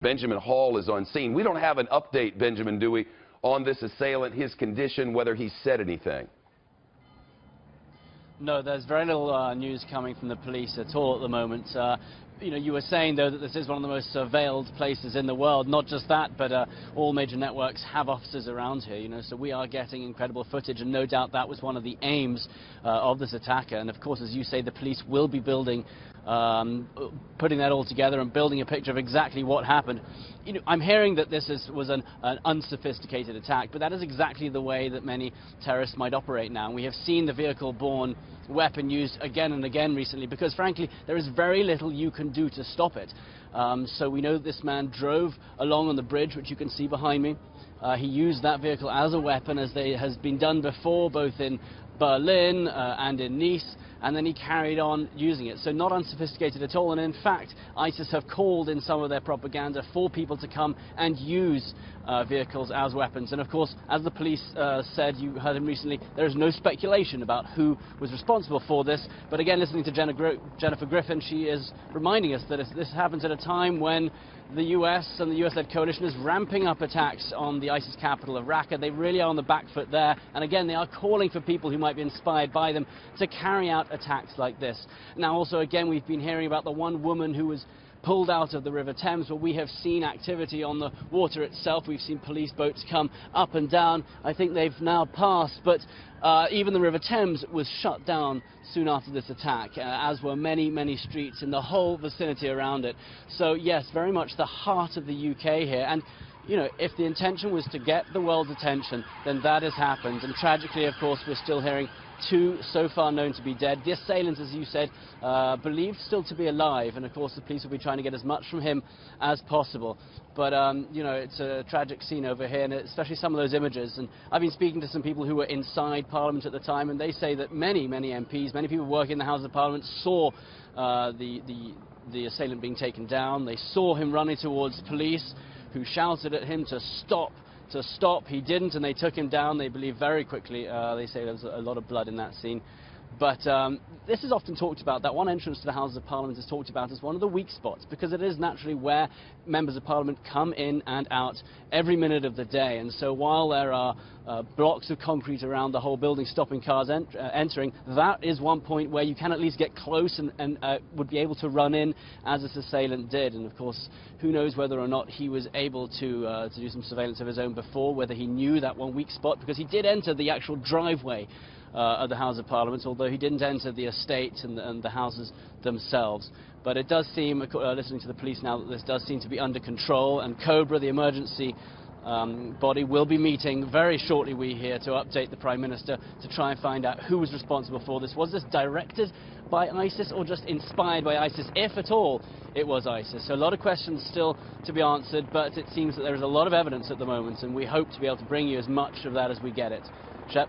Benjamin Hall is on scene. We don't have an update, Benjamin, do we, on this assailant, his condition, whether he's said anything? No, there's very little news coming from the police at all at the moment. You were saying, though, that this is one of the most surveilled places in the world. Not just that, but all major networks have officers around here, so we are getting incredible footage, and no doubt that was one of the aims of this attacker. And, of course, as you say, the police will be putting that all together and building a picture of exactly what happened. I'm hearing that this was an unsophisticated attack, but that is exactly the way that many terrorists might operate now. And we have seen the vehicle-borne weapon used again and again recently because, frankly, there is very little you can do to stop it. So we know that this man drove along on the bridge, which you can see behind me. He used that vehicle as a weapon, as has been done before, both in Berlin and in Nice, and then he carried on using it. So not unsophisticated at all, and in fact ISIS have called in some of their propaganda for people to come and use vehicles as weapons. And of course, as the police said, you heard him recently, there is no speculation about who was responsible for this. But again, listening to Jennifer Griffin, she is reminding us that this happens at a time when the US and the US-led coalition is ramping up attacks on the ISIS capital of Raqqa. They really are on the back foot there. And again, they are calling for people who might be inspired by them to carry out attacks like this. Now, also, again, we've been hearing about the one woman who was pulled out of the River Thames, but we have seen activity on the water itself. We've seen police boats come up and down. I think they've now passed, but even the River Thames was shut down soon after this attack, as were many, many streets in the whole vicinity around it. So yes, very much the heart of the UK here. And if the intention was to get the world's attention, then that has happened. And tragically, of course, we're still hearing 2 so far known to be dead. The assailant, as you said, believed still to be alive, and of course the police will be trying to get as much from him as possible. But it's a tragic scene over here, and especially some of those images. And I've been speaking to some people who were inside Parliament at the time, and they say that many MPs, many people working in the House of Parliament saw the assailant being taken down. They saw him running towards police, who shouted at him to stop. He didn't, and they took him down, they believe, very quickly. They say there was a lot of blood in that scene. But this is often talked about. That one entrance to the Houses of Parliament is talked about as one of the weak spots, because it is naturally where members of Parliament come in and out every minute of the day. And so while there are blocks of concrete around the whole building stopping cars entering, that is one point where you can at least get close and would be able to run in, as this assailant did. And of course, who knows whether or not he was able to do some surveillance of his own before, whether he knew that one weak spot, because he did enter the actual driveway of the House of Parliament, although he didn't enter the estate and the houses themselves. But it does seem, listening to the police now, that this does seem to be under control, and COBRA, the emergency body, will be meeting very shortly, we hear, to update the Prime Minister to try and find out who was responsible for this. Was this directed by ISIS or just inspired by ISIS, if at all it was ISIS? So a lot of questions still to be answered, but it seems that there is a lot of evidence at the moment, and we hope to be able to bring you as much of that as we get it. Shep?